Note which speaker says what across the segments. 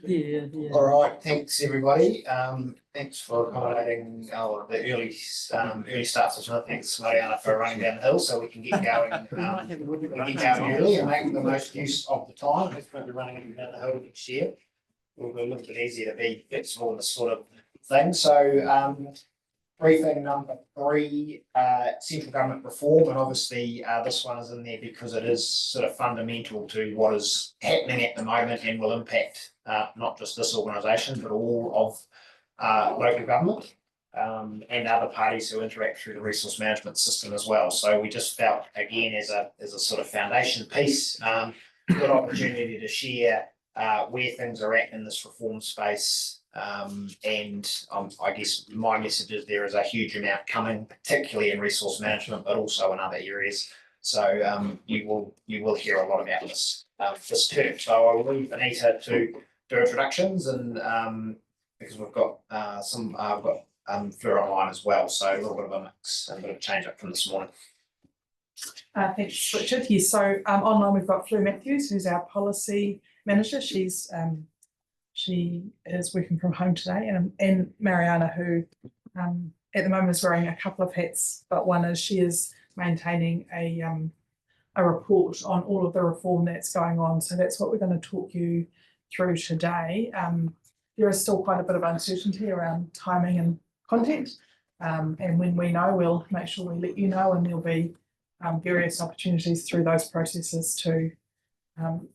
Speaker 1: Yeah.
Speaker 2: All right, thanks everybody. Thanks for accommodating the early start session. Thanks Mariana for running down the hill so we can get going. Early and make the most use of the time. If we're running down the hill next year, we'll be a little bit easier to be flexible in this sort of thing. So briefing number 3, central government reform, and obviously this one is in there because it is sort of fundamental to what is happening at the moment and will impact not just this organisation but all of local government and other parties who interact through the resource management system as well. So we just felt again as a sort of foundation piece, good opportunity to share where things are at in this reform space. And I guess my message is there is a huge amount coming, particularly in resource management, but also in other areas. So you will hear a lot about this term. So I will leave Anita to do introductions, and because we've got Fleur online as well, so a little bit of a mix, a bit of change up from this morning.
Speaker 1: Thanks, Richard. Yes, so online we've got Fleur Matthews, who's our policy manager. She is working from home today, and Mariana, who at the moment is wearing a couple of hats, but one is she is maintaining a report on all of the reform that's going on. So that's what we're going to talk you through today. There is still quite a bit of uncertainty around timing and content, and when we know, we'll make sure we let you know, and there'll be various opportunities through those processes to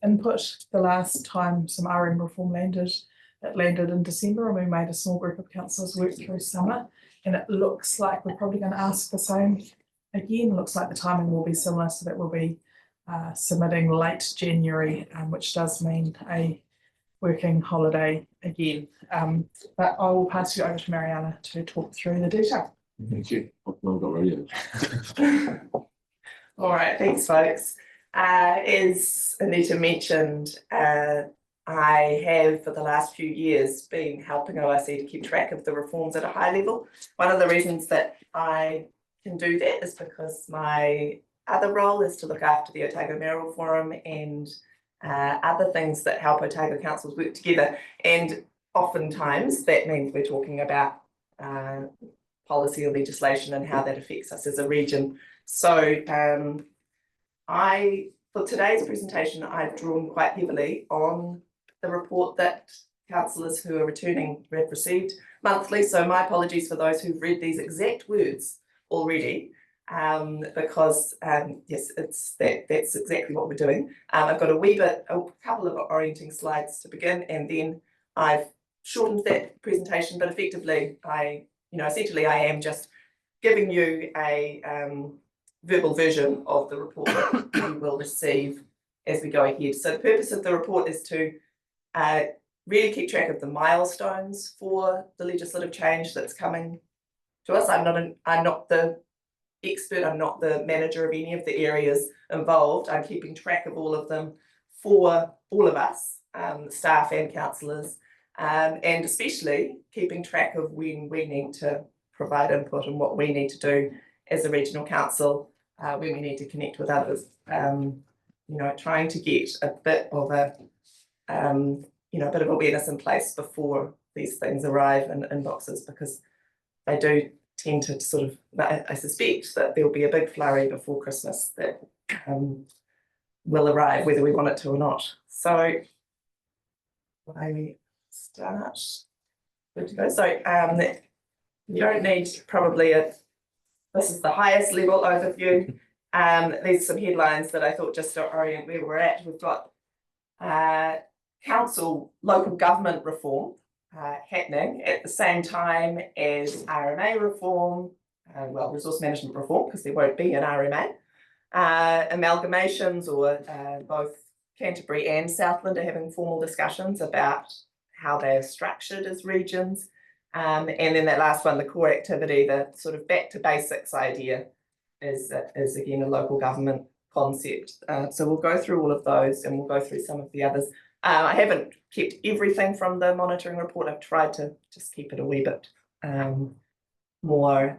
Speaker 1: input. The last time some RM reform landed, it landed in December, and we made a small group of councillors work through summer, and it looks like we're probably going to ask the same again. Looks like the timing will be similar, so that we'll be submitting late January, which does mean a working holiday again. But I will pass you over to Mariana to talk through the detail.
Speaker 3: Thank you. I've not got radio.
Speaker 4: All right, thanks folks. As Anita mentioned, I have for the last few years been helping ORC to keep track of the reforms at a high level. One of the reasons that I can do that is because my other role is to look after the Otago Mayoral Forum and other things that help Otago councils work together. And oftentimes that means we're talking about policy or legislation and how that affects us as a region. So for today's presentation, I've drawn quite heavily on the report that councillors who are returning have received monthly. So my apologies for those who've read these exact words already, because yes, that's exactly what we're doing. I've got a couple of orienting slides to begin, and then I've shortened that presentation, but effectively essentially I am just giving you a verbal version of the report that you will receive as we go ahead. So the purpose of the report is to really keep track of the milestones for the legislative change that's coming to us. I'm not the expert, I'm not the manager of any of the areas involved. I'm keeping track of all of them for all of us, staff and councillors, and especially keeping track of when we need to provide input and what we need to do as a regional council, when we need to connect with others. Trying to get a bit of awareness in place before these things arrive in inboxes, because they do tend to sort of, I suspect that there'll be a big flurry before Christmas that will arrive whether we want it to or not. So I start. Good to go. So you don't need probably this is the highest level overview. There's some headlines that I thought just to orient where we're at. We've got council local government reform happening at the same time as RMA reform, resource management reform, because there won't be an RMA. Amalgamations, or both Canterbury and Southland are having formal discussions about how they're structured as regions. And then that last one, the core activity, the sort of back to basics idea is again a local government concept. So we'll go through all of those, and we'll go through some of the others. I haven't kept everything from the monitoring report. I've tried to just keep it a wee bit more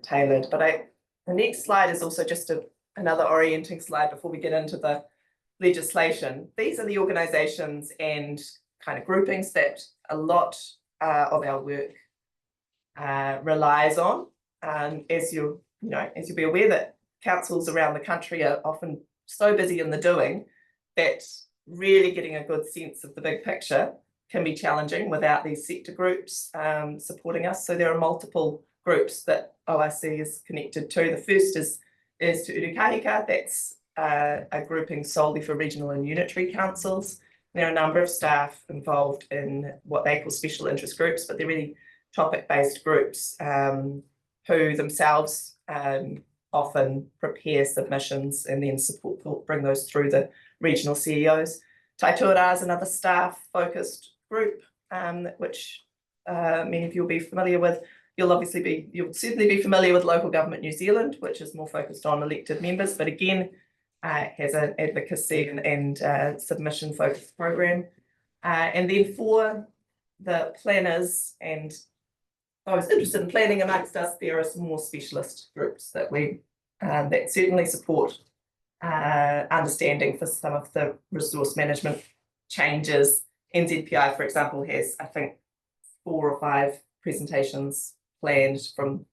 Speaker 4: tailored. But the next slide is also just another orienting slide before we get into the legislation, these are the organisations and kind of groupings that a lot of our work relies on. As you'll be aware that councils around the country are often so busy in the doing that really getting a good sense of the big picture can be challenging without these sector groups supporting us. So there are multiple groups that OIC is connected to. The first is Te Uru Kahika, that's a grouping solely for regional and unitary councils. There are a number of staff involved in what they call special interest groups, but they're really topic-based groups who themselves often prepare submissions and then bring those through the regional CEOs. Taituara is another staff-focused group, which many of you will be familiar with. You'll certainly be familiar with Local Government New Zealand, which is more focused on elected members, but again, has an advocacy and submission-focused program. And then for the planners and those interested in planning amongst us, there are some more specialist groups that that certainly support understanding for some of the resource management changes. NZPI, for example, has, I think, 4 or 5 presentations planned from,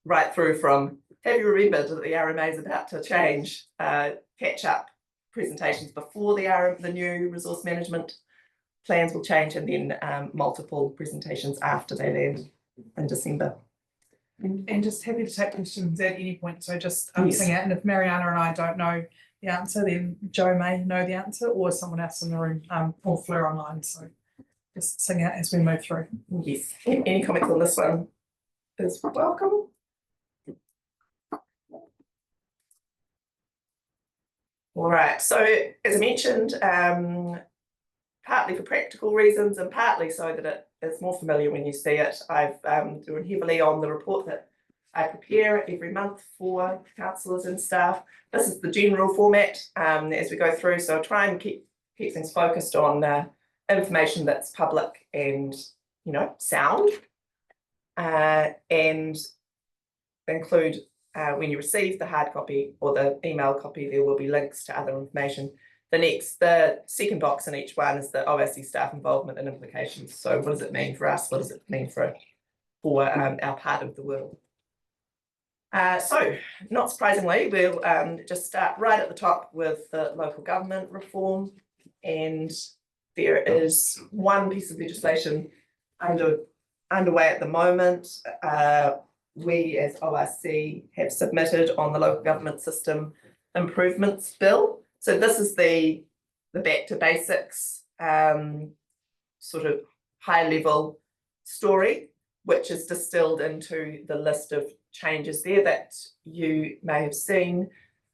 Speaker 4: right through from, have you remembered that the RMA is about to change, catch up presentations before the new resource management plans will change, and then multiple presentations after that end in December.
Speaker 1: And just happy to take questions at any point. So just
Speaker 4: Yes.
Speaker 1: sing out, and if Mariana and I don't know the answer, then Joe may know the answer, or someone else in the room, or Fleur online. So just sing out as we move through.
Speaker 4: Yes. Any comments on this one is welcome. All right. So as I mentioned, partly for practical reasons and partly so that it's more familiar when you see it, I've drawn heavily on the report that I prepare every month for councillors and staff. This is the general format as we go through, so I'll try and keep things focused on information that's public and sound, and include when you receive the hard copy or the email copy, there will be links to other information. The second box in each one is the OIC staff involvement and implications. So what does it mean for us? What does it mean for our part of the world? So not surprisingly, we'll just start right at the top with the local government reform. And there is one piece of legislation underway at the moment. We as OIC have submitted on the local government system improvements bill. So this is the back to basics sort of high level story, which is distilled into the list of changes there that you may have seen,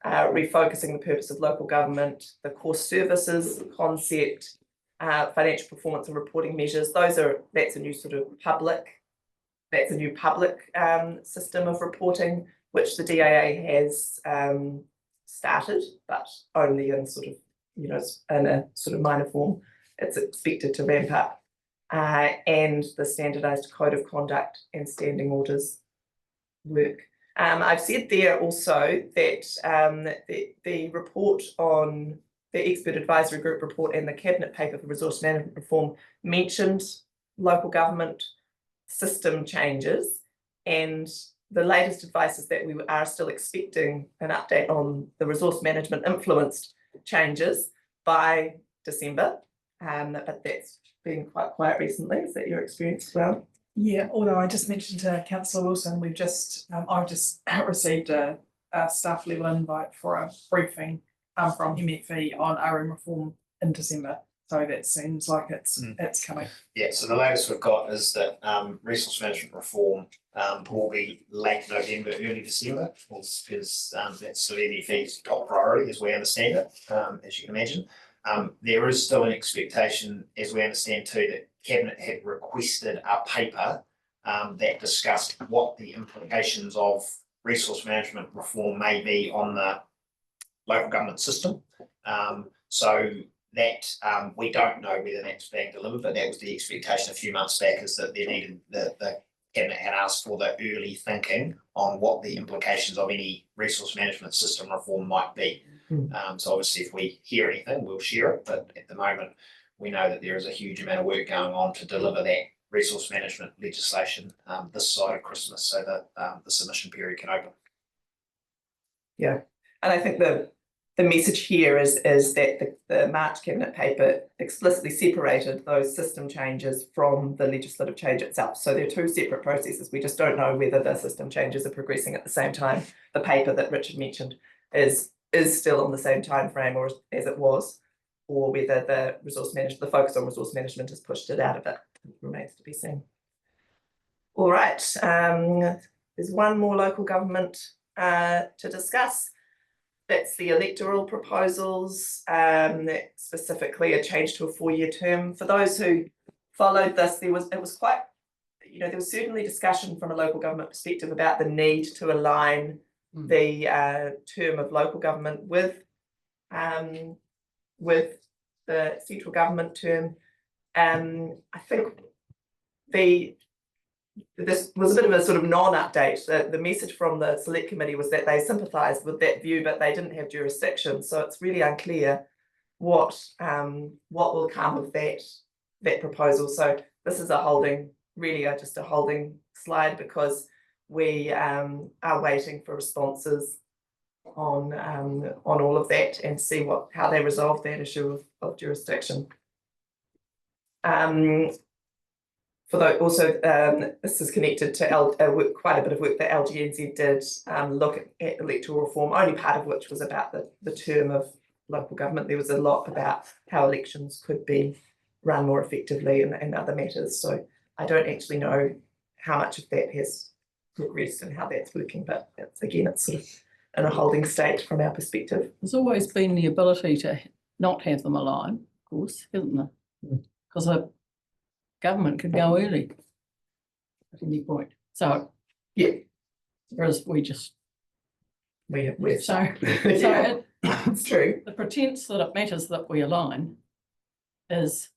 Speaker 4: refocusing the purpose of local government, the core services concept, financial performance and reporting measures. That's a new sort of public system of reporting, which the DAA has started, but only in sort of, in a sort of minor form. It's expected to ramp up. And the standardised code of conduct and standing orders work. I've said there also that the report on the expert advisory group report and the cabinet paper for resource management reform mentioned local government system changes, and the latest advice is that we are still expecting an update on the resource management influenced changes by December, but that's been quite quiet recently. Is that your experience as well?
Speaker 1: Yeah, although I just mentioned to Councillor Wilson, I've just received a staff level invite for a briefing from MFE on RM reform in December. So that seems like it's coming.
Speaker 2: Yeah, so the latest we've got is that resource management reform will be late November, early December, because that's sort of MFE's top priority as we understand it, as you can imagine. There is still an expectation, as we understand too, that Cabinet had requested a paper that discussed what the implications of resource management reform may be on the local government system. So that we don't know whether that's being delivered, but that was the expectation a few months back, is that they needed the Cabinet had asked for the early thinking on what the implications of any resource management system reform might be. So obviously if we hear anything, we'll share it, but at the moment, we know that there is a huge amount of work going on to deliver that resource management legislation this side of Christmas so that the submission period can open.
Speaker 4: Yeah, and I think the message here is that the March Cabinet paper explicitly separated those system changes from the legislative change itself. So they're two separate processes. We just don't know whether the system changes are progressing at the same time. The paper that Richard mentioned is still on the same time frame or as it was, or whether the focus on resource management has pushed it out of it. It remains to be seen. All right, there's one more local government to discuss. That's the electoral proposals, specifically a change to a 4-year term. For those who followed this, it was quite, there was certainly discussion from a local government perspective about the need to align the term of local government with the central government term. I think this was a bit of a sort of non-update. The message from the select committee was that they sympathised with that view, but they didn't have jurisdiction. So it's really unclear what will come of that proposal. So this is just a holding slide because we are waiting for responses on all of that and see how they resolve that issue of jurisdiction. This is connected to quite a bit of work that LGNZ did look at electoral reform, only part of which was about the term of local government. There was a lot about how elections could be run more effectively and other matters. So I don't actually know how much of that has progressed and how that's working, but it's sort of in a holding state from our perspective.
Speaker 5: There's always been the ability to not have them align, of course, isn't there? Because a government could go early at any point. So
Speaker 4: yeah,
Speaker 5: whereas we've
Speaker 4: so
Speaker 5: so
Speaker 4: it's true.
Speaker 5: the pretense that it matters that we align is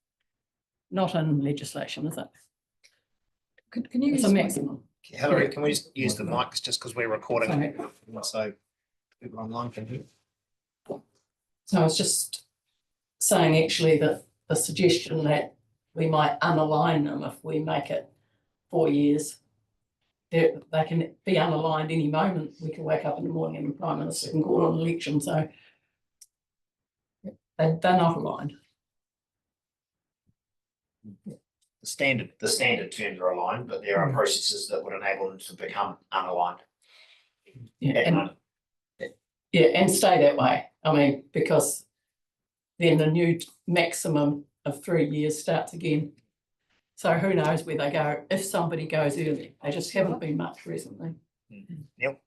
Speaker 5: not in legislation, is it?
Speaker 6: Can you
Speaker 5: It's a maximum.
Speaker 2: Hillary, can we just use the mics just because we're recording?
Speaker 5: Sorry.
Speaker 2: So people online can hear.
Speaker 5: So I was just saying actually that the suggestion that we might unalign them if we make it 4 years. They can be unaligned any moment. We can wake up in the morning and the Prime Minister can call an election. So they're not aligned.
Speaker 2: The standard terms are aligned, but there are processes that would enable them to become unaligned.
Speaker 5: Yeah, and stay that way. I mean, because then the new maximum of 3 years starts again. So who knows where they go if somebody goes early. They just haven't been much recently.
Speaker 2: Yep.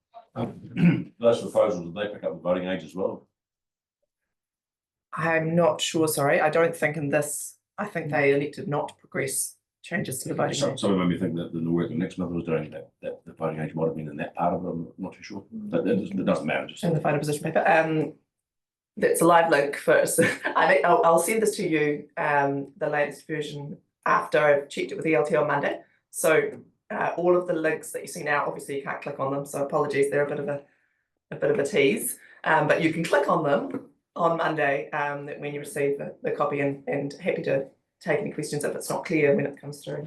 Speaker 3: Those proposals, did they pick up the voting age as well?
Speaker 4: I'm not sure, sorry. I don't think in this, I think they elected not to progress changes to the voting age.
Speaker 3: Some made me think that the work that Nick Smith was doing, that the voting age might have been in that part of it. I'm not too sure. But it doesn't matter. Just
Speaker 4: In the final position paper. That's a live link first. I'll send this to you, the latest version after I've checked it with ELT on Monday. So all of the links that you see now, obviously you can't click on them. So apologies, they're a bit of a tease. But you can click on them on Monday when you receive the copy and happy to take any questions if it's not clear when it comes through.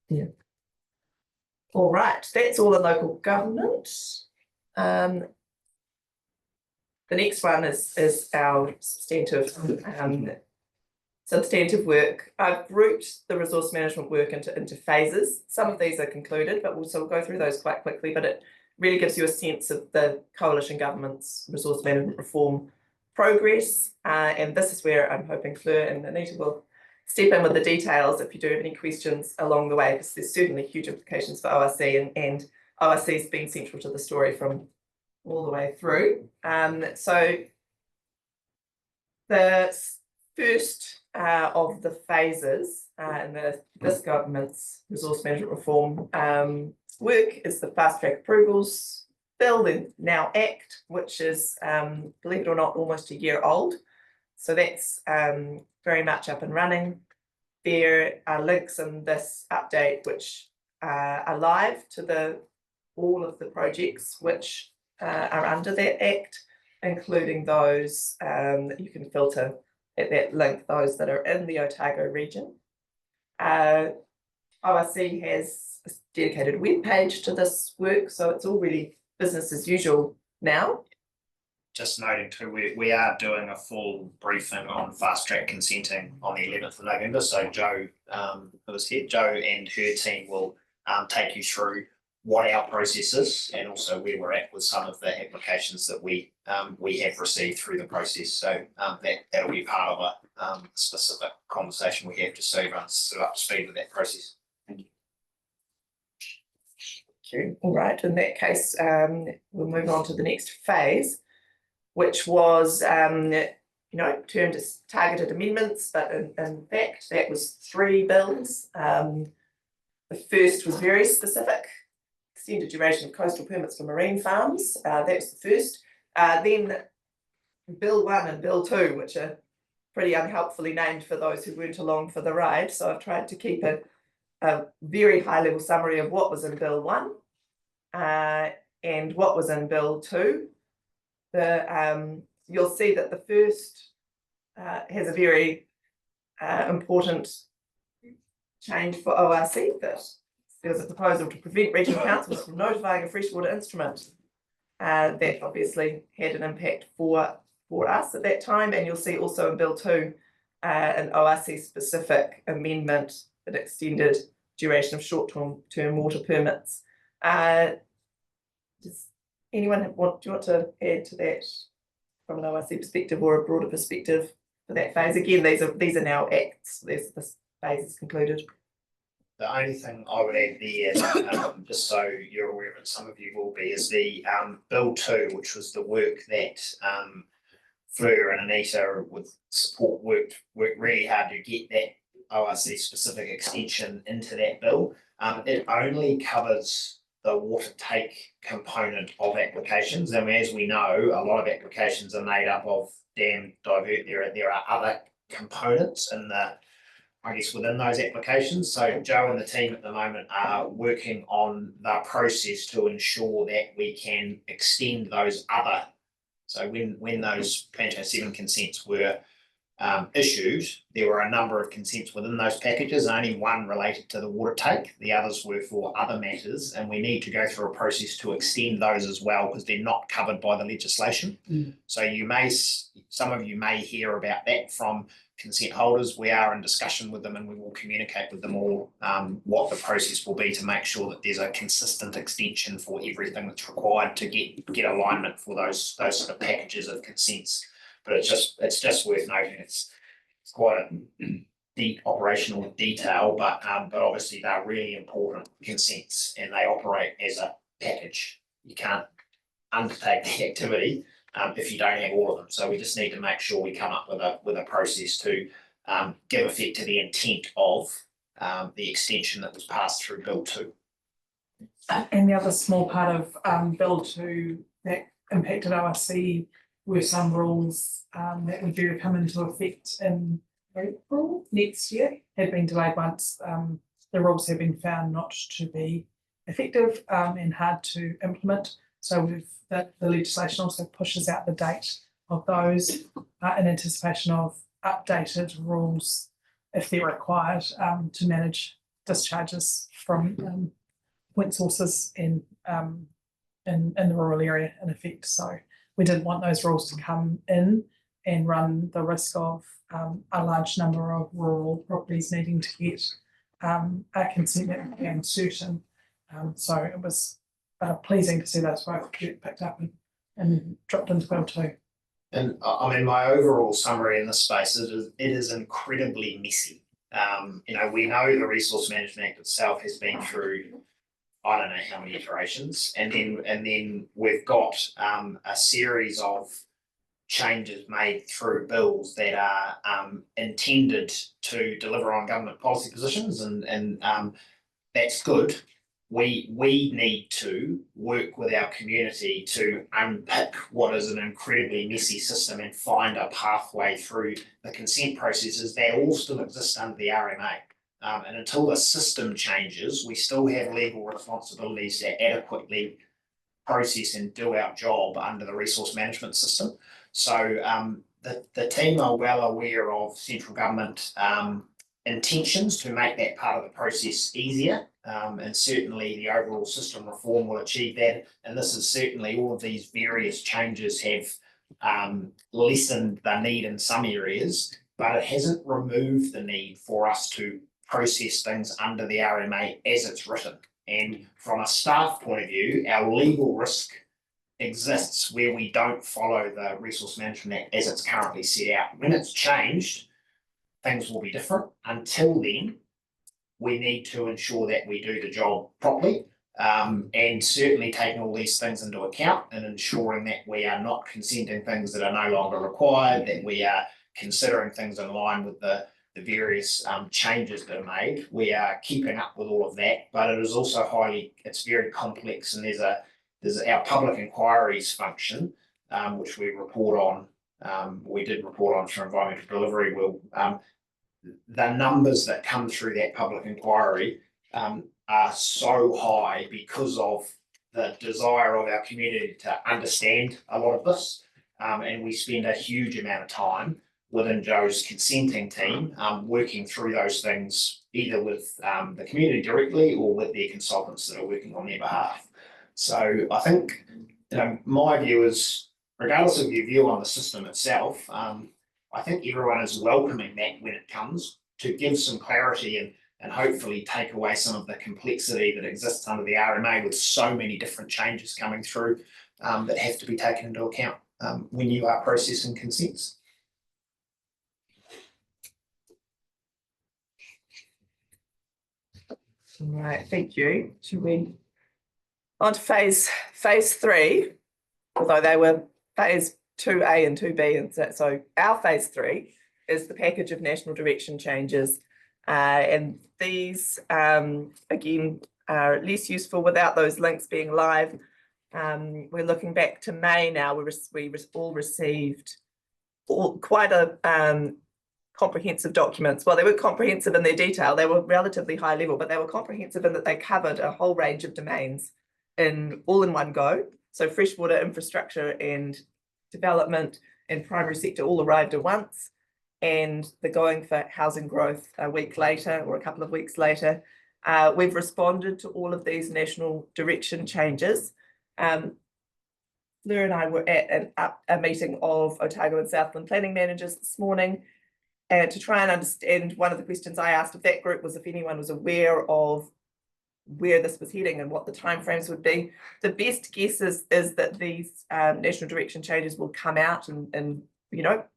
Speaker 4: Yeah. All right, that's all in local government. The next one is our substantive work. I've grouped the resource management work into phases. Some of these are concluded, but we'll go through those quite quickly. But it really gives you a sense of the coalition government's resource management reform progress. And this is where I'm hoping Fleur and Anita will step in with the details if you do have any questions along the way, because there's certainly huge implications for ORC and ORC's been central to the story from all the way through. So the first of the phases in this government's resource management reform work is the fast track approvals bill, the Now Act, which is, believe it or not, almost a year old. So that's very much up and running. There are links in this update which are live to all of the projects which are under that Act. including those that you can filter at that link, those that are in the Otago region. ORC has a dedicated web page to this work, so it's all really business as usual now.
Speaker 2: Just noting too, we are doing a full briefing on fast track consenting on the 11th of November. So Jo, who is here, Jo and her team will take you through what our process is and also where we're at with some of the applications that we have received through the process. So that'll be part of a specific conversation we have just so everyone's sort of up to speed with that process. Thank you.
Speaker 4: Thank you. All right, in that case, we'll move on to the next phase, which was, termed as targeted amendments, but in fact, that was 3 bills. The first was very specific, extended duration of coastal permits for marine farms. That was the first. Then Bill 1 and Bill 2, which are pretty unhelpfully named for those who weren't along for the ride. So I've tried to keep a very high level summary of what was in Bill 1 and what was in Bill 2. You'll see that the first has a very important change for ORC, that there was a proposal to prevent regional councils from notifying a freshwater instrument. That obviously had an impact for us at that time, and you'll see also in Bill 2 an ORC specific amendment that extended duration of short-term water permits. Does anyone do you want to add to that from an ORC perspective or a broader perspective for that phase? Again, these are now acts. This phase is concluded.
Speaker 2: The only thing I would add there, just so you're aware of it, some of you will be, is the Bill 2, which was the work that Fleur and Anita with support worked really hard to get that ORC specific extension into that bill. It only covers the water take component of applications, and as we know, a lot of applications are made up of dam divert. There are other components in within those applications. So Jo and the team at the moment are working on the process to ensure that we can extend those other. So when those Planto 7 consents were issued, there were a number of consents within those packages, only one related to the water take, the others were for other matters, and we need to go through a process to extend those as well because they're not covered by the legislation. So some of you may hear about that from consent holders. We are in discussion with them and we will communicate with them all what the process will be to make sure that there's a consistent extension for everything that's required to get alignment for those sort of packages of consents. But it's just worth noting it's quite a deep operational detail, but obviously they're really important consents and they operate as a package. You can't undertake the activity if you don't have all of them. So we just need to make sure we come up with a process to give effect to the intent of the extension that was passed through Bill 2.
Speaker 1: And the other small part of Bill 2 that impacted ORC were some rules that were due to come into effect in April next year, had been delayed once the rules have been found not to be effective and hard to implement. So the legislation also pushes out the date of those in anticipation of updated rules if they're required to manage discharges from point sources in the rural area in effect. So we didn't want those rules to come in and run the risk of a large number of rural properties needing to get a consent that became certain. So it was pleasing to see those both get picked up and dropped into Bill 2.
Speaker 2: And I mean, my overall summary in this space is it is incredibly messy. We know the Resource Management Act itself has been through I don't know how many iterations, and then we've got a series of changes made through bills that are intended to deliver on government policy positions, and that's good. We need to work with our community to unpick what is an incredibly messy system and find a pathway through the consent processes that all still exist under the RMA. And until the system changes, we still have legal responsibilities to adequately process and do our job under the resource management system. So the team are well aware of central government intentions to make that part of the process easier. And certainly the overall system reform will achieve that. And this is certainly, all of these various changes have lessened the need in some areas, but it hasn't removed the need for us to process things under the RMA as it's written. And from a staff point of view, our legal risk exists where we don't follow the Resource Management Act as it's currently set out. When it's changed, things will be different. Until then, we need to ensure that we do the job properly, and certainly taking all these things into account and ensuring that we are not consenting things that are no longer required, that we are considering things in line with the various changes that are made. We are keeping up with all of that, but it is also it's very complex, and there's our public inquiries function, which we report on. We did report on for environmental delivery. The numbers that come through that public inquiry are so high because of the desire of our community to understand a lot of this, and we spend a huge amount of time within Joe's consenting team, working through those things, either with the community directly or with their consultants that are working on their behalf. So I think, my view is, regardless of your view on the system itself, I think everyone is welcoming that when it comes, to give some clarity and hopefully take away some of the complexity that exists under the RMA, with so many different changes coming through that have to be taken into account when you are processing consents.
Speaker 4: Right, thank you. Should we on to phase 3, although they were phase 2A and 2B, and so our phase 3 is the package of national direction changes, and these again are less useful without those links being live. We're looking back to May now. We all received quite a comprehensive documents. Well, they were comprehensive in their detail. They were relatively high level, but they were comprehensive in that they covered a whole range of domains all in one go. So freshwater infrastructure and development and primary sector all arrived at once, and the going for housing growth a week later or a couple of weeks later. We've responded to all of these national direction changes. Fleur and I were at a meeting of Otago and Southland planning managers this morning, to try and understand. One of the questions I asked of that group was if anyone was aware of where this was heading and what the timeframes would be. The best guess is that these national direction changes will come out in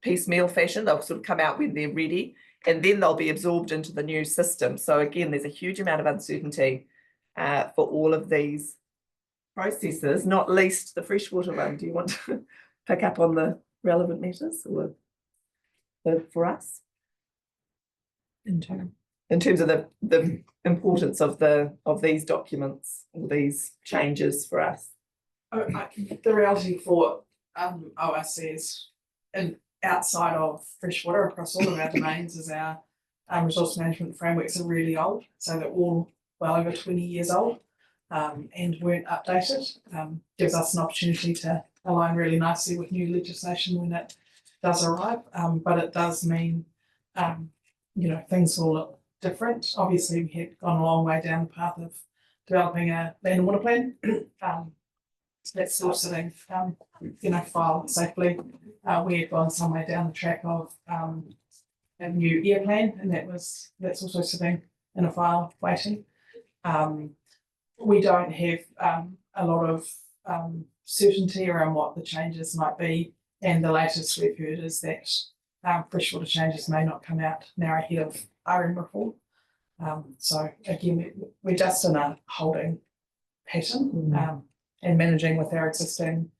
Speaker 4: piecemeal fashion. They'll sort of come out when they're ready, and then they'll be absorbed into the new system. So again, there's a huge amount of uncertainty for all of these processes, not least the freshwater one. Do you want to pick up on the relevant matters or for us in terms of the importance of these documents, or these changes for us?
Speaker 1: The reality for ORC is, and outside of freshwater, across all of our domains, is our resource management frameworks are really old. So they're all well over 20 years old, and weren't updated. Gives us an opportunity to align really nicely with new legislation when it does arrive, but it does mean things will look different. Obviously, we had gone a long way down the path of developing a land and water plan. That's still sitting, filed safely. We had gone some way down the track of a new air plan, and that's also sitting in a file waiting. We don't have a lot of certainty around what the changes might be, and the latest we've heard is that freshwater changes may not come out now ahead of RM reform. So again, we're just in a holding pattern, and managing with our existing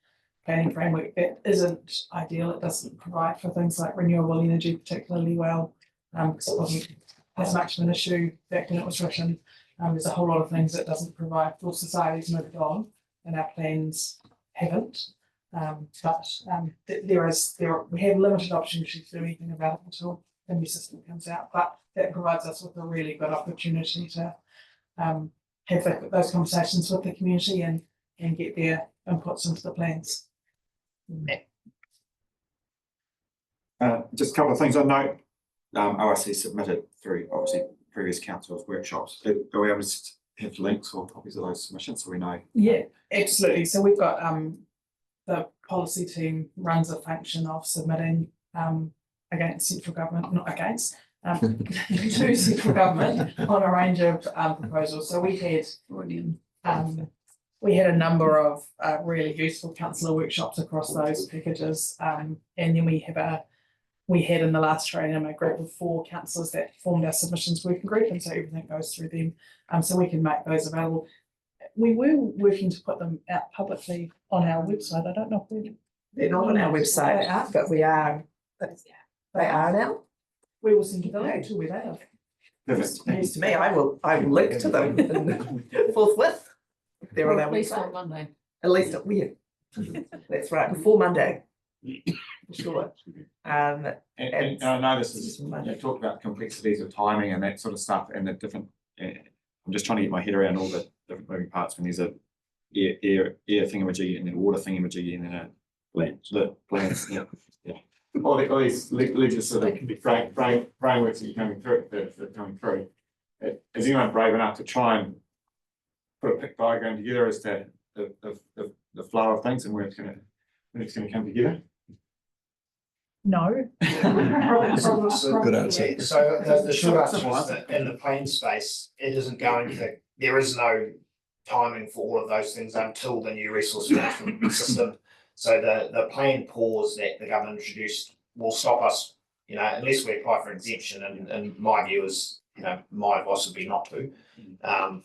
Speaker 1: planning framework that isn't ideal. It doesn't provide for things like renewable energy particularly well, because it wasn't as much of an issue back when it was written. There's a whole lot of things it doesn't provide. For society's moved on, and our plans haven't. We have limited opportunity to do anything about it until the new system comes out. But that provides us with a really good opportunity to have those conversations with the community and and get their inputs into the plans.
Speaker 7: Just a couple of things I note, ORC submitted through obviously previous council's workshops. Are we able to have links or copies of those submissions so we know?
Speaker 1: Yeah, absolutely. So we've got the policy team runs a function of submitting against central government, not against, to central government on a range of proposals. So we had a number of really useful councillor workshops across those packages. And then we had in the last training a group of 4 councillors that formed our submissions working group, and so everything goes through them. So we can make those available. We were working to put them out publicly on our website. I don't know if
Speaker 4: They're not on our website, but we are, they are now.
Speaker 1: we will send you the link to where they are.
Speaker 7: Perfect.
Speaker 4: News to me, I will link to them forthwith. They're on our
Speaker 5: Please
Speaker 4: website,
Speaker 5: on Monday.
Speaker 4: at least, that's right, before Monday. For sure.
Speaker 7: And I know this is, you talked about complexities of timing and that sort of stuff and the different, I'm just trying to get my head around all the different moving parts when there's a air thingamajig and then water thingamajig and then a plans, yeah. All these legislative frameworks that are coming through. Is anyone brave enough to try and put a pic diagram together as to the flow of things and when it's gonna come together?
Speaker 1: No.
Speaker 2: Good
Speaker 6: answer.
Speaker 2: Yeah, so the short answer is that in the plan space, it isn't going to, there is no timing for all of those things until the new resource management system. So the plan pause that the government introduced will stop us, unless we apply for exemption, and my view is, my advice would be not to,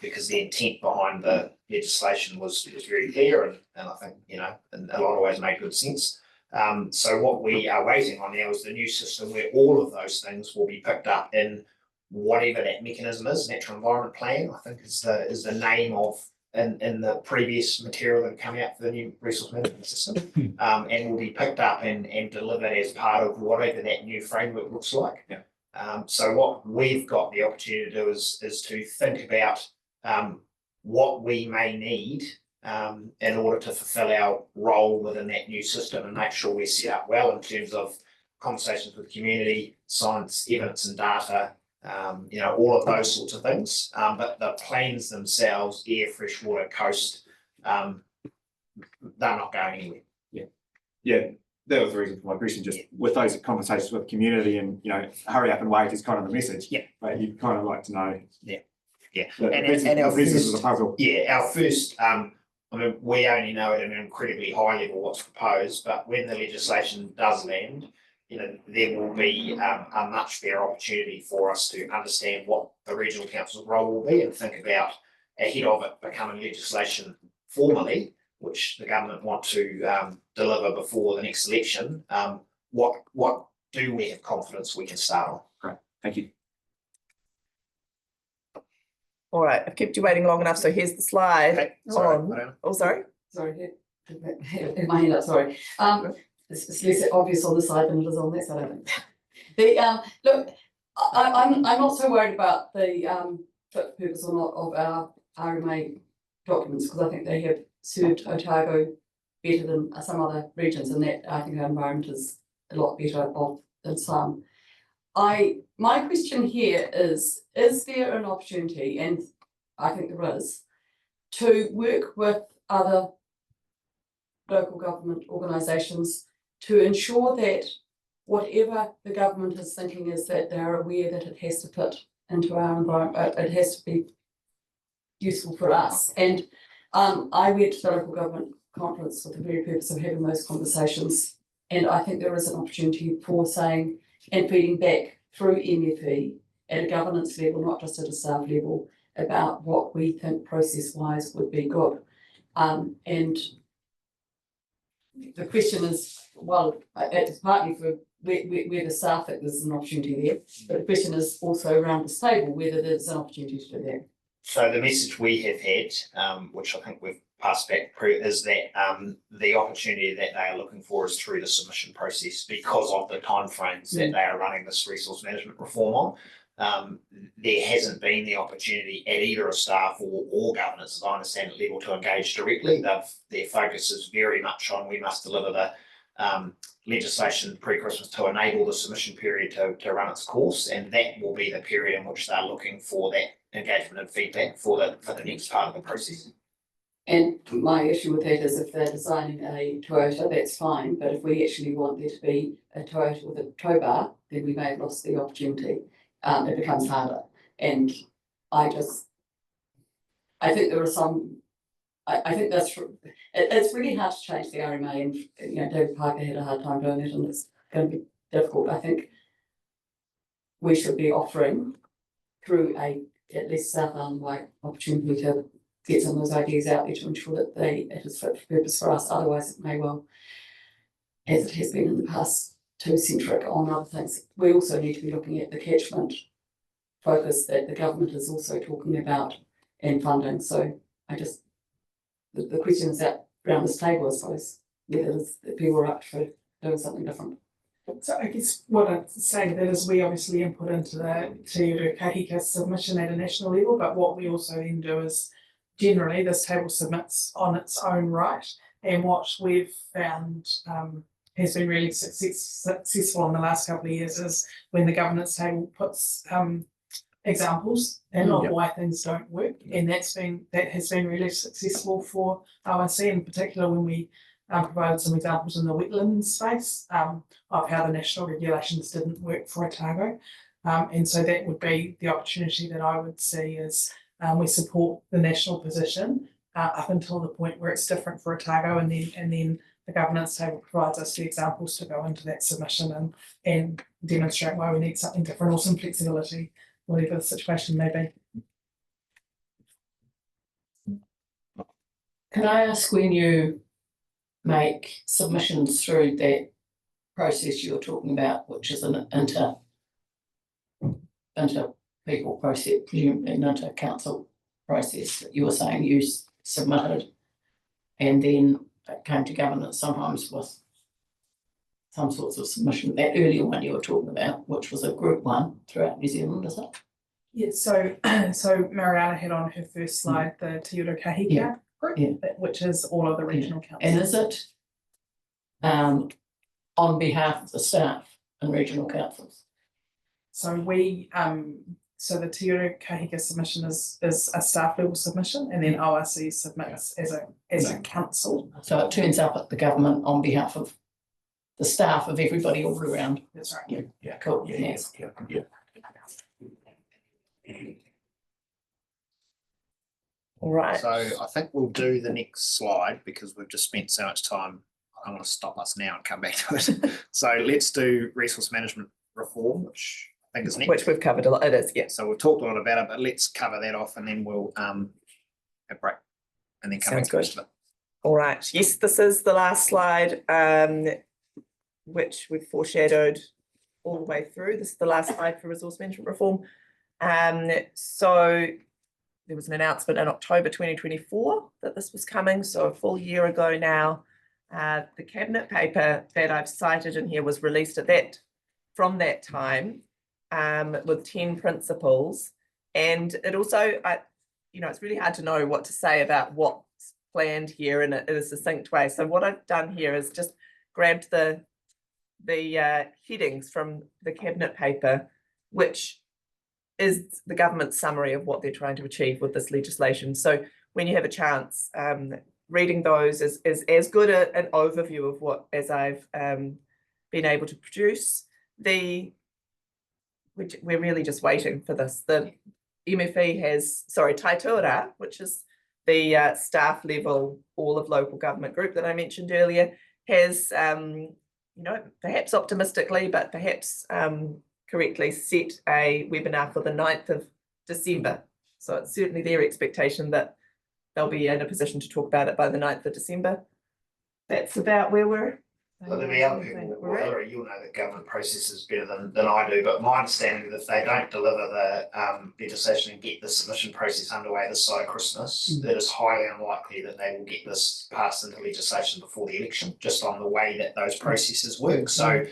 Speaker 2: because the intent behind the legislation was very clear and I think, in a lot of ways made good sense. So what we are waiting on now is the new system where all of those things will be picked up in whatever that mechanism is. Natural environment plan, I think, is the name of in the previous material that come out for the new resource management system, and will be picked up and delivered as part of whatever that new framework looks like.
Speaker 7: Yeah.
Speaker 2: So what we've got the opportunity to do is to think about what we may need in order to fulfill our role within that new system and make sure we're set up well in terms of conversations with community, science, evidence and data, all of those sorts of things. But the plans themselves, air, freshwater, coast, they're not going anywhere.
Speaker 7: Yeah, that was the reason for my question, just with those conversations with the community and, hurry up and wait is kind of the message.
Speaker 2: Yeah.
Speaker 7: But you'd kind of like to know.
Speaker 2: Yeah.
Speaker 7: And our pieces of the puzzle.
Speaker 2: Yeah, our first, we only know at an incredibly high level what's proposed, but when the legislation does land, there will be a much better opportunity for us to understand what the regional council's role will be and think about ahead of it becoming legislation formally, which the government want to deliver before the next election. What do we have confidence we can start on?
Speaker 7: Great, thank you.
Speaker 4: All right, I've kept you waiting long enough, so here's the slide.
Speaker 2: Okay, sorry,
Speaker 4: on-
Speaker 2: Mariana.
Speaker 4: Oh, sorry.
Speaker 5: Sorry, hit my hand up, sorry. It's less obvious on this side than it is on this side, I think. Look, I'm not so worried about the fit for purpose or not of our RMA documents, because I think they have served Otago better than some other regions, and that I think our environment is a lot better off than some. My question here is there an opportunity, and I think there is, to work with other local government organisations to ensure that whatever the government is thinking is that they're aware that it has to fit into our environment, it has to be useful for us. And I went to the local government conference with the very purpose of having those conversations, and I think there is an opportunity for saying and feeding back through MFE at a governance level, not just at a staff level, about what we think process-wise would be good. And the question is, well, it's partly for where the staff think there's an opportunity there, but the question is also around this table, whether there's an opportunity to do that.
Speaker 2: So the message we have had, which I think we've passed back through, is that the opportunity that they are looking for is through the submission process because of the timeframes that they are running this resource management reform on. there hasn't been the opportunity at either a staff or governance, as I understand it, level to engage directly. Their focus is very much on we must deliver the legislation pre-Christmas to enable the submission period to run its course, and that will be the period in which they're looking for that engagement and feedback for the next part of the process.
Speaker 5: And my issue with that is if they're designing a Toyota, that's fine, but if we actually want there to be a Toyota with a tow bar, then we may have lost the opportunity. It becomes harder, and I think there are some, I think it's really hard to change the RMA, and David Parker had a hard time doing it, and it's going to be difficult. I think we should be offering through at least South Island wide opportunity to get some of those ideas out there to ensure that it is fit for purpose for us. Otherwise, it may well, as it has been in the past, too centric on other things. We also need to be looking at the catchment focus that the government is also talking about and funding. So the question is that around this table, I suppose, whether people are up for doing something different.
Speaker 1: So I guess what I'd say to that is we obviously input into the Te Uru Kahika submission at a national level, but what we also then do is generally this table submits on its own right, and what we've found has been really successful in the last couple of years is when the governance table puts examples and of why things don't work, and that has been really successful for ORC, in particular when we provided some examples in the wetlands space of how the national regulations didn't work for Otago, and so that would be the opportunity that I would see is we support the national position up until the point where it's different for Otago, and then the governance table provides us the examples to go into that submission and demonstrate why we need something different or some flexibility, whatever the situation may be.
Speaker 5: Can I ask, when you make submissions through that process you're talking about, which is an inter people process, presumably an inter council process that you were saying you submitted, and then it came to governance sometimes with some sorts of submission, that earlier one you were talking about, which was a group one throughout New Zealand, is it?
Speaker 1: Yeah, so Mariana had on her first slide the Te Uru Kahika group, which is all of the regional councils.
Speaker 5: And is it on behalf of the staff and regional councils?
Speaker 1: So so the Te Uru Kahika submission is a staff level submission, and then ORC submits as a council.
Speaker 5: So it turns up at the government on behalf of the staff of everybody all around.
Speaker 1: That's right.
Speaker 3: Yeah.
Speaker 5: Cool.
Speaker 3: Yeah.
Speaker 5: Yes.
Speaker 3: Yeah.
Speaker 4: All right.
Speaker 2: So I think we'll do the next slide because we've just spent so much time. I want to stop us now and come back to it. So let's do resource management reform, which I think is next.
Speaker 4: Which we've covered a lot. It is, yes.
Speaker 2: So we've talked a lot about it, but let's cover that off and then we'll have a break and then come back
Speaker 4: Sounds
Speaker 2: to the rest of it.
Speaker 4: All right. Yes, this is the last slide, which we've foreshadowed all the way through. This is the last slide for resource management reform. So there was an announcement in October 2024 that this was coming, so a full year ago now. The cabinet paper that I've cited in here was released from that time with 10 principles, and it also, it's really hard to know what to say about what's planned here in a succinct way. So what I've done here is just grabbed the headings from the cabinet paper, which is the government's summary of what they're trying to achieve with this legislation. So when you have a chance, reading those is as good an overview of what as I've been able to produce. We're really just waiting for this. The MFE has, Taitoura, which is the staff level, all of local government group that I mentioned earlier, has, perhaps optimistically, but perhaps correctly set a webinar for the 9th of December. So it's certainly their expectation that they'll be in a position to talk about it by the 9th of December. That's about where we're.
Speaker 2: Well, the reality, Hillary, you'll know that government processes better than I do, but my understanding is if they don't deliver the legislation and get the submission process underway this side of Christmas, it is highly unlikely that they will get this passed into legislation before the election, just on the way that those processes work. So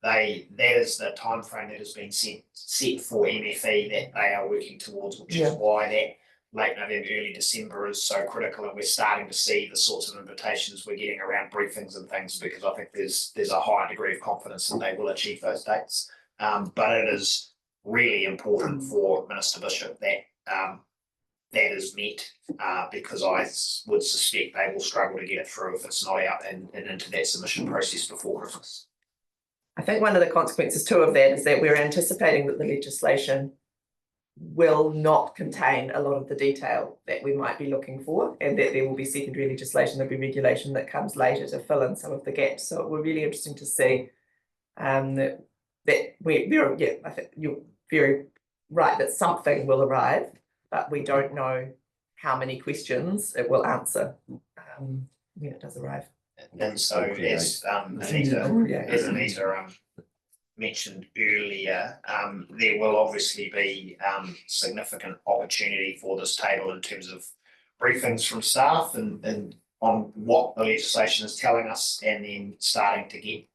Speaker 2: that is the timeframe that has been set for MFE that they are working towards, which
Speaker 4: Yeah.
Speaker 2: is why that late November, early December is so critical, and we're starting to see the sorts of invitations we're getting around briefings and things, because I think there's a high degree of confidence that they will achieve those dates. But it is really important for Minister Bishop that that is met, because I would suspect they will struggle to get it through if it's not out and into that submission process before Christmas.
Speaker 4: I think one of the consequences too of that is that we're anticipating that the legislation will not contain a lot of the detail that we might be looking for, and that there will be secondary legislation, there'll be regulation that comes later to fill in some of the gaps. So it will be really interesting to see that I think you're very right that something will arrive, but we don't know how many questions it will answer when it does arrive.
Speaker 2: And so as Anita mentioned earlier, there will obviously be significant opportunity for this table in terms of briefings from staff and on what the legislation is telling us, and then starting to get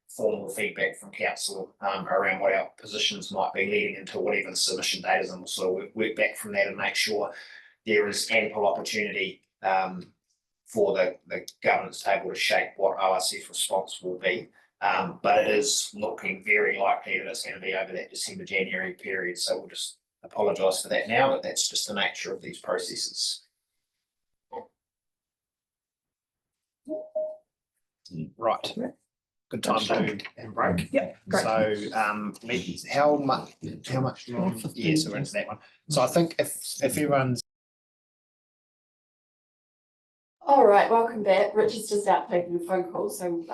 Speaker 2: formal feedback from council around what our positions might be leading into whatever the submission date is, and also work back from that and make sure there is ample opportunity for the governance table to shape what ORC's response will be. But it is looking very likely that it's going to be over that December-January period. So we'll just apologise for that now, but that's just the nature of these processes. Right. Good time to have a break.
Speaker 1: Yeah, great.
Speaker 2: So how much long? Yeah, so we're into that one. So I think if everyone's
Speaker 6: All right, welcome back. Richard's just out taking a phone call, so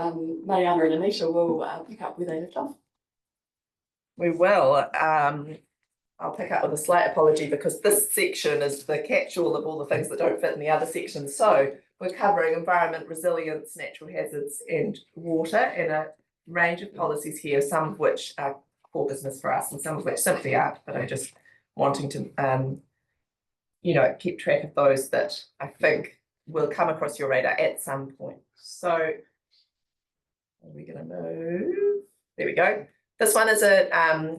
Speaker 6: Mariana and Anita will pick up where they left off.
Speaker 4: We will. I'll pick up with a slight apology because this section is the catch-all of all the things that don't fit in the other sections. So we're covering environment, resilience, natural hazards, and water, and a range of policies here, some of which are core business for us and some of which simply aren't, but I'm just wanting to keep track of those that I think will come across your radar at some point. So are we going to move? There we go. This one is a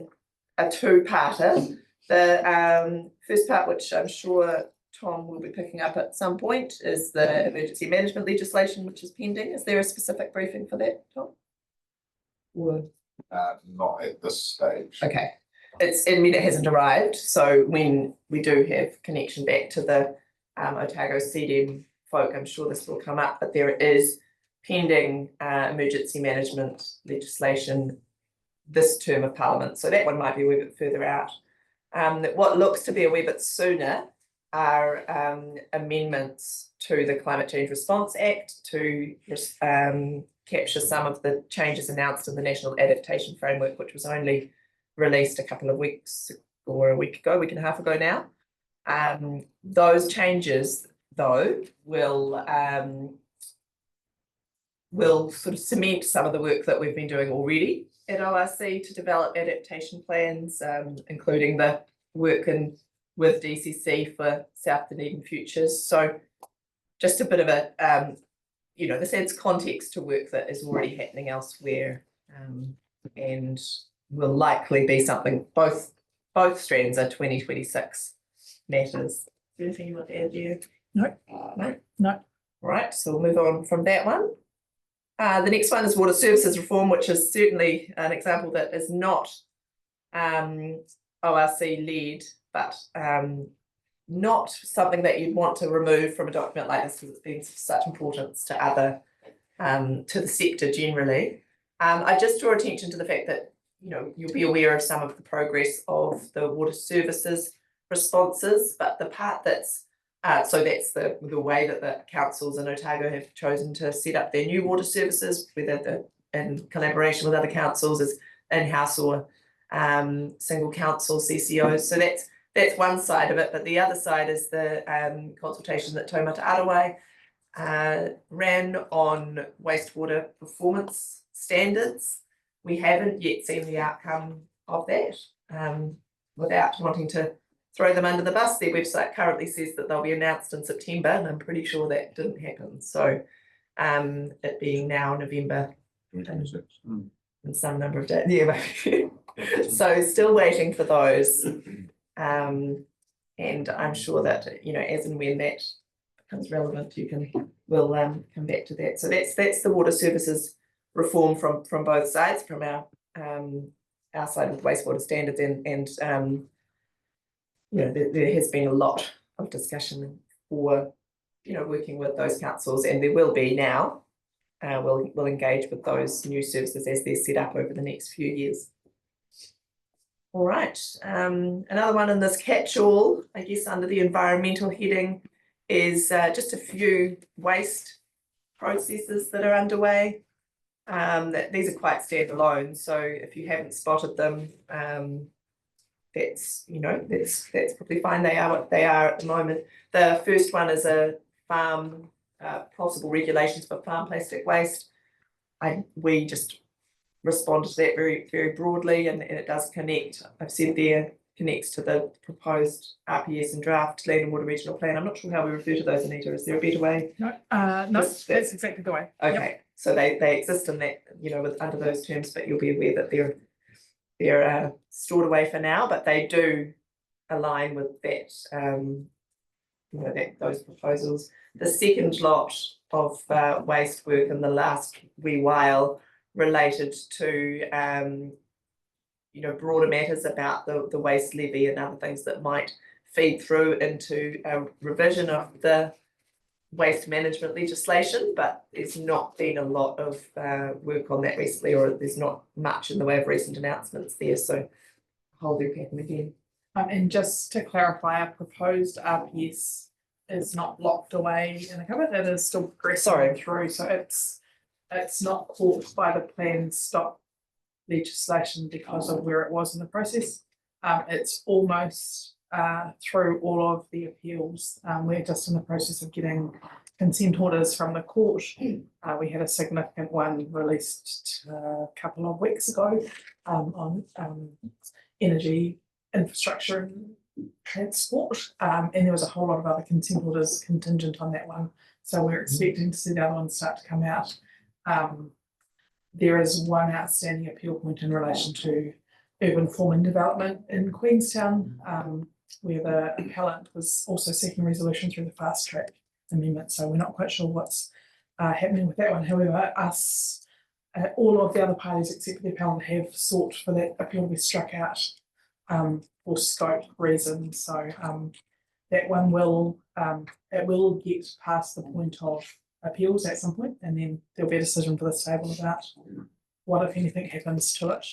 Speaker 4: two-parter. The first part, which I'm sure Tom will be picking up at some point, is the emergency management legislation, which is pending. Is there a specific briefing for that, Tom? Or...
Speaker 8: not at this stage.
Speaker 4: Okay. It hasn't arrived. So when we do have connection back to the Otago CDM folk, I'm sure this will come up, but there is pending emergency management legislation this term of Parliament. So that one might be a wee bit further out. What looks to be a wee bit sooner are amendments to the Climate Change Response Act to capture some of the changes announced in the National Adaptation Framework, which was only released a couple of weeks or a week and a half ago now. Those changes, though, will sort of cement some of the work that we've been doing already at ORC to develop adaptation plans, including the work with DCC for South Dunedin Futures. So just a bit of a, this adds context to work that is already happening elsewhere, and will likely be something, both strands are 2026 matters. Anything you want to add there?
Speaker 1: No.
Speaker 4: Right, so we'll move on from that one. The next one is water services reform, which is certainly an example that is not ORC led, but not something that you'd want to remove from a document like this because it's been of such importance to the sector generally. I just draw attention to the fact that you'll be aware of some of the progress of the water services responses, but the part that's so that's the way that the councils in Otago have chosen to set up their new water services, whether in collaboration with other councils is in-house or single council CCOs. So that's one side of it, but the other side is the consultation that Taumata Arawai ran on wastewater performance standards. We haven't yet seen the outcome of that. Without wanting to throw them under the bus, their website currently says that they'll be announced in September, and I'm pretty sure that didn't happen. So it being now November
Speaker 3: 2026.
Speaker 4: in some number of days, yeah, maybe. So still waiting for those. And I'm sure that, you know, as and when that becomes relevant, we'll come back to that. So that's the water services reform from both sides, from our side with wastewater standards and you know, there has been a lot of discussion for, you know, working with those councils, and there will be now. We'll engage with those new services as they're set up over the next few years. All right, another one in this catch-all, I guess, under the environmental heading is just a few waste processes that are underway. These are quite standalone, so if you haven't spotted them, that's, you know, that's probably fine. They are what they are at the moment. The first one is a farm possible regulations for farm plastic waste. We just responded to that very broadly, and it does connect. I've said there connects to the proposed RPS and draft land and water regional plan. I'm not sure how we refer to those, Anita. Is there a better way?
Speaker 1: No, that's exactly the way.
Speaker 4: Okay,
Speaker 1: Yep.
Speaker 4: so they exist in that, you know, under those terms, but you'll be aware that they're stored away for now, but they do align with that, you know, those proposals. The second lot of waste work in the last wee while related to you know, broader matters about the waste levy and other things that might feed through into a revision of the waste management legislation, but there's not been a lot of work on that recently, or there's not much in the way of recent announcements there, so hold your pattern again.
Speaker 1: And just to clarify, our proposed RPS is not locked away in a cupboard, it is still progressing through, so it's not caught by the planned stop legislation because of where it was in the process. It's almost through all of the appeals. We're just in the process of getting consent orders from the court. We had a significant one released a couple of weeks ago on energy infrastructure and transport, and there was a whole lot of other consent orders contingent on that one. So we're expecting to see the other ones start to come out. There is one outstanding appeal point in relation to urban farming development in Queenstown, where the appellant was also seeking resolution through the fast track amendment. So we're not quite sure what's happening with that one. However, all of the other parties except the appellant have sought for that appeal to be struck out for scope reasons. So that one will get past the point of appeals at some point, and then there'll be a decision for this table about what, if anything, happens to it,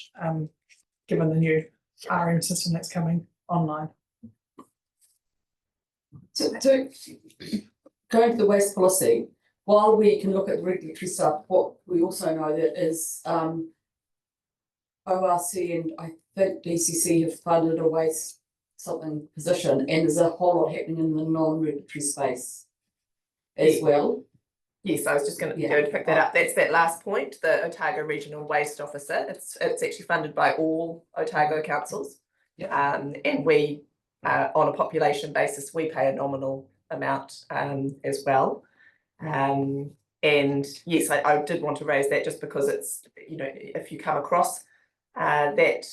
Speaker 1: given the new RM system that's coming online.
Speaker 5: So going to the waste policy, while we can look at the regulatory stuff, what we also know that is ORC and I think DCC have funded a waste something position, and there's a whole lot happening in the non-regulatory space as well.
Speaker 4: Yes, I was just going to go to pick that up. That's that last point, the Otago Regional Waste Officer. It's actually funded by all Otago councils. And we, on a population basis, we pay a nominal amount as well. And yes, I did want to raise that just because it's, you know, if you come across that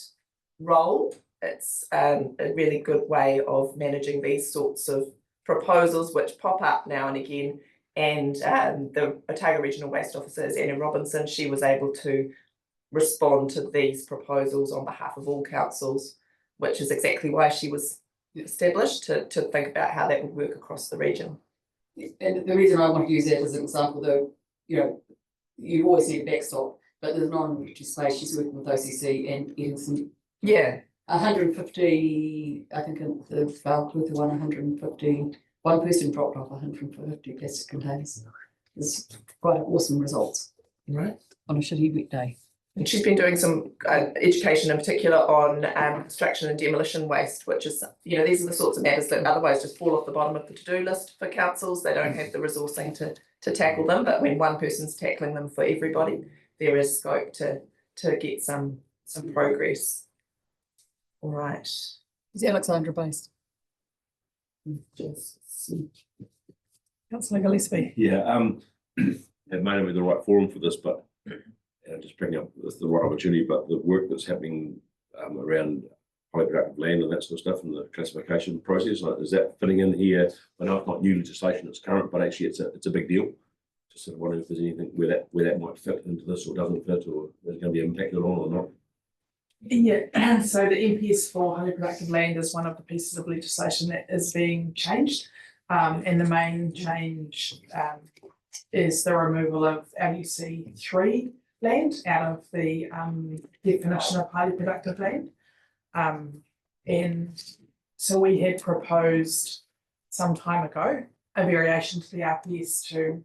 Speaker 4: role, it's a really good way of managing these sorts of proposals which pop up now and again. And the Otago Regional Waste Officer is Anna Robinson. She was able to respond to these proposals on behalf of all councils, which is exactly why she was established, to think about how that would work across the region.
Speaker 5: And the reason I want to use that as an example, though, you know, you always need a backstop, but there's non-regulatory space. She's working with OCC and getting some.
Speaker 4: Yeah.
Speaker 5: 150, I think the Falkirk one, 150. One person dropped off 150 plastic containers. It's quite awesome results,
Speaker 4: Right.
Speaker 5: on a shitty wet day.
Speaker 4: And she's been doing some education in particular on construction and demolition waste, which is, you know, these are the sorts of matters that otherwise just fall off the bottom of the to-do list for councils. They don't have the resourcing to tackle them, but when one person's tackling them for everybody, there is scope to get some progress. All right.
Speaker 5: Is Alexandra based?
Speaker 1: Councillor Gillespie.
Speaker 3: Yeah, it may not be the right forum for this, but just bringing up the right opportunity, but the work that's happening around highly productive land and that sort of stuff and the classification process, like, is that fitting in here? I know it's not new legislation, it's current, but actually it's a big deal. Just sort of wondering if there's anything where that might fit into this or doesn't fit, or is going to be impacted on or not.
Speaker 1: Yeah, so the MPS for highly productive land is one of the pieces of legislation that is being changed. And the main change is the removal of LUC 3 land out of the definition of highly productive land. And so we had proposed some time ago a variation to the RPS to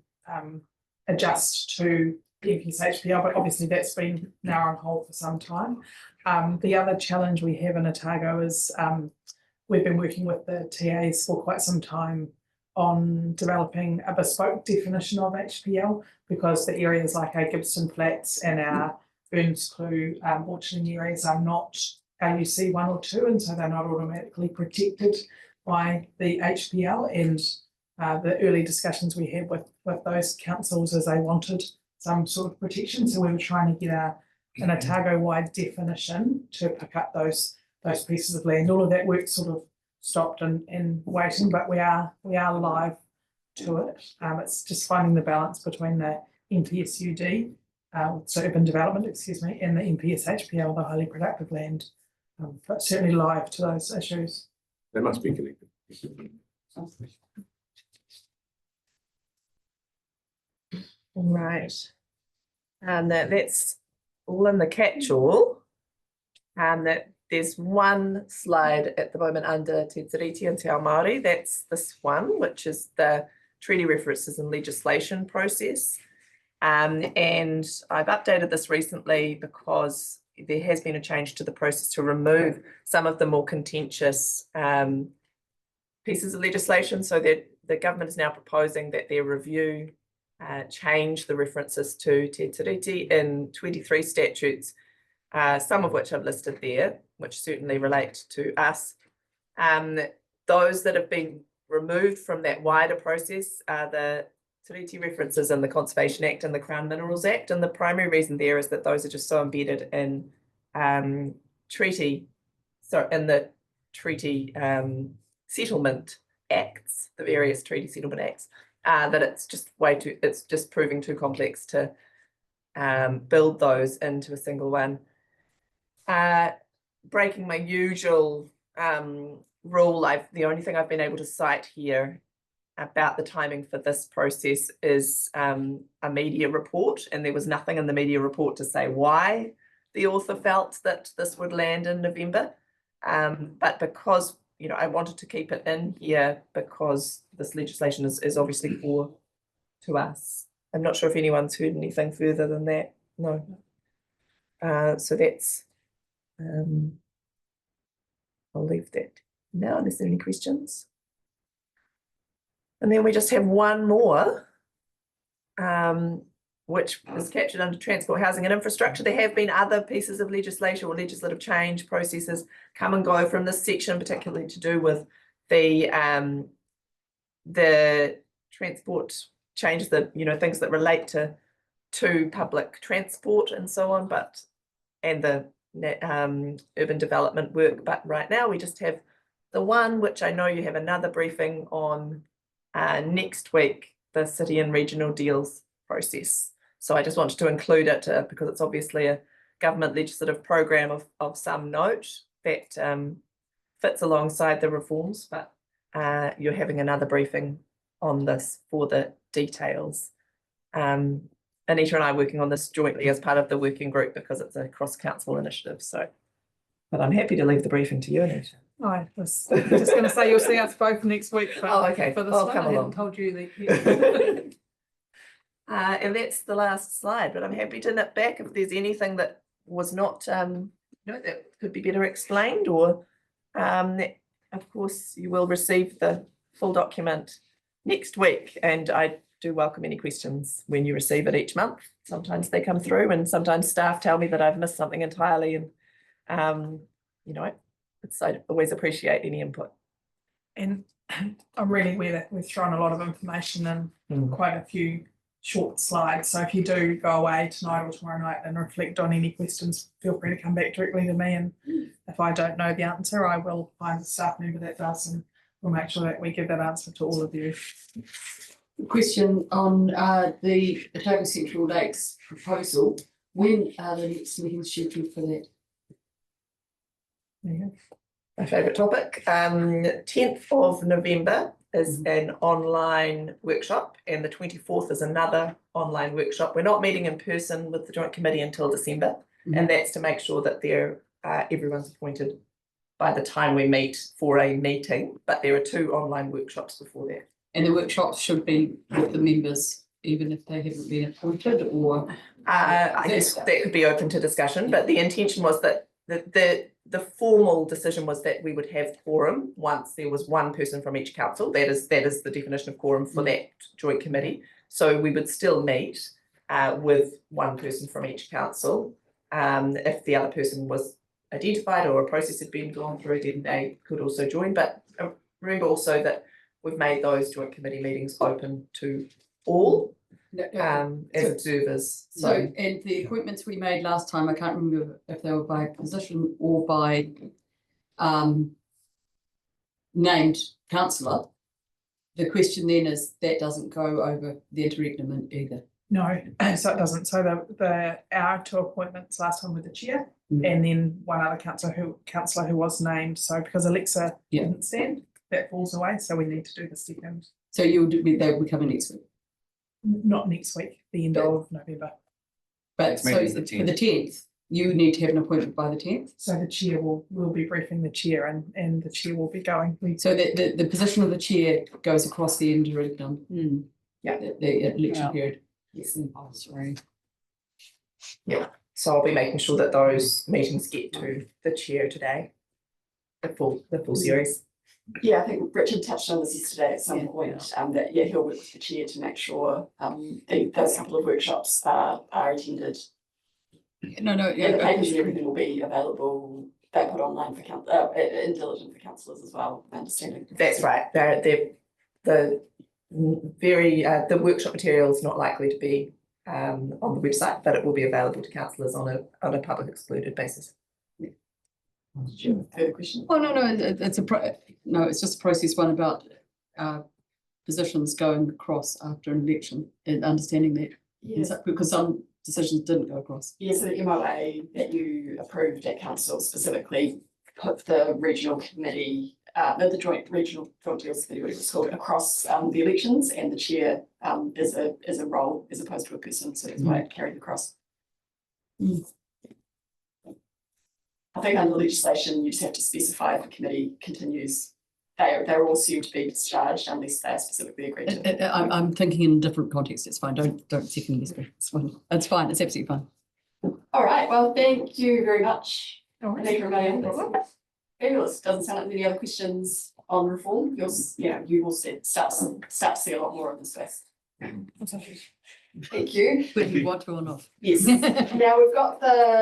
Speaker 1: adjust to the MPS HPL, but obviously that's been now on hold for some time. The other challenge we have in Otago is we've been working with the TAs for quite some time on developing a bespoke definition of HPL, because the areas like our Gibson Flats and our Burns Clue orcharding areas are not LUC 1 or 2, and so they're not automatically protected by the HPL. And the early discussions we had with those councils is they wanted some sort of protection, so we were trying to get an Otago-wide definition to pick up those pieces of land. All of that work sort of stopped and waiting, but we are live to it. It's just finding the balance between the MPSUD, so urban development, excuse me, and the MPS HPL, the highly productive land. But certainly live to those issues.
Speaker 3: They must be connected.
Speaker 4: Right. And that's all in the catch-all. And that there's one slide at the moment under Te Tiriti and Te Ao Māori. That's this one, which is the treaty references and legislation process. And I've updated this recently because there has been a change to the process to remove some of the more contentious pieces of legislation, so that the government is now proposing that their review change the references to Te Tiriti in 23 statutes, some of which I've listed there, which certainly relate to us. Those that have been removed from that wider process are the Tiriti references in the Conservation Act and the Crown Minerals Act, and the primary reason there is that those are just so embedded in the treaty settlement acts, the various treaty settlement acts, that it's just proving too complex to build those into a single one. Breaking my usual rule, the only thing I've been able to cite here about the timing for this process is a media report, and there was nothing in the media report to say why the author felt that this would land in November. But because, I wanted to keep it in here because this legislation is obviously core to us. I'm not sure if anyone's heard anything further than that. No. So that's, I'll leave that now unless there are any questions. And then we just have one more, which is captured under transport, housing and infrastructure. There have been other pieces of legislation or legislative change processes come and go from this section, particularly to do with the transport changes, that things that relate to public transport and so on, and the urban development work. But right now we just have the one, which I know you have another briefing on next week, the city and regional deals process. So I just wanted to include it because it's obviously a government legislative program of some note that fits alongside the reforms, but you're having another briefing on this for the details. Anita and I are working on this jointly as part of the working group because it's a cross-council initiative. But I'm happy to leave the briefing to you, Anita.
Speaker 1: I was just going to say you'll see us both next week for,
Speaker 4: okay.
Speaker 1: for this
Speaker 4: I'll
Speaker 1: one.
Speaker 4: come
Speaker 1: I
Speaker 4: along.
Speaker 1: hadn't told you that.
Speaker 4: And that's the last slide, but I'm happy to nip back if there's anything that was not, that could be better explained, or of course you will receive the full document next week, and I do welcome any questions when you receive it each month. Sometimes they come through and sometimes staff tell me that I've missed something entirely, and I always appreciate any input.
Speaker 1: And I'm really aware that we've thrown a lot of information in quite a few short slide. So if you do go away tonight or tomorrow night and reflect on any questions, feel free to come back directly to me. And if I don't know the answer, I will find a staff member that does, and we'll make sure that we give that answer to all of you.
Speaker 6: Question on the Otago Central Lakes proposal. When are the next meetings scheduled for that?
Speaker 1: There you go.
Speaker 4: My favourite topic, 10th of November is an online workshop, and the 24th is another online workshop. We're not meeting in person with the joint committee until December, and that's to make sure that everyone's appointed by the time we meet for a meeting, but there are 2 online workshops before that.
Speaker 5: And the workshops should be with the members, even if they haven't been appointed, or?
Speaker 4: I guess that could be open to discussion, but the intention was that the formal decision was that we would have quorum once there was 1 person from each council. That is the definition of quorum for that joint committee. So we would still meet with 1 person from each council. If the other person was identified or a process had been gone through, then they could also join. But remember also that we've made those joint committee meetings open to all as observers.
Speaker 5: So, and the appointments we made last time, I can't remember if they were by position or by named councillor. The question then is that doesn't go over the interregnum either.
Speaker 1: No, so it doesn't. So our 2 appointments last time with the chair,
Speaker 5: Mm.
Speaker 1: and then one other councillor who was named. So because Alexa
Speaker 5: Yeah.
Speaker 1: didn't stand, that falls away. So we need to do the second.
Speaker 5: So they will be coming next week.
Speaker 1: Not next week, the end of November.
Speaker 5: But
Speaker 7: Next
Speaker 5: so
Speaker 7: meeting's the
Speaker 5: for the 10th, you need to have an appointment by the 10th.
Speaker 1: So the chair will be briefing the chair, and the chair will be going.
Speaker 5: So the position of the chair goes across the interregnum.
Speaker 4: Yeah.
Speaker 5: The election
Speaker 6: Yeah.
Speaker 5: period.
Speaker 4: Yes.
Speaker 5: Oh, sorry.
Speaker 4: So I'll be making sure that those meetings get to the chair today. The full series.
Speaker 6: Yeah, I think Richard touched on this yesterday at some
Speaker 5: Yeah.
Speaker 6: point, that, he'll work with the chair to make sure, those couple of workshops are attended.
Speaker 5: No,
Speaker 6: And the papers and everything will be available, they put online for in diligent for councillors as well, my understanding.
Speaker 4: That's right. The workshop material is not likely to be on the website, but it will be available to councillors on a public excluded basis.
Speaker 6: Further question?
Speaker 5: Oh, no, it's just a process one about positions going across after an election and understanding that.
Speaker 6: Yes.
Speaker 5: Because some decisions didn't go across.
Speaker 6: Yeah, so the MOA that you approved at council specifically put the regional committee, the joint regional joint deals committee, whatever it's called, across the elections, and the chair is a role as opposed to a person, so that's why it carried across. I think under legislation, you just have to specify if a committee continues. They're all assumed to be discharged unless they are specifically agreed to.
Speaker 5: I'm thinking in a different context. It's fine. Don't second guess me. It's fine. It's fine. It's absolutely fine.
Speaker 6: All right, well, thank you very much.
Speaker 1: All right.
Speaker 6: Thank you, Marianne. Fabulous. Doesn't sound like any other questions on reform. You will start to see a lot more of this space. Thank you.
Speaker 5: Whether you want to or not.
Speaker 6: Yes. Now we've got the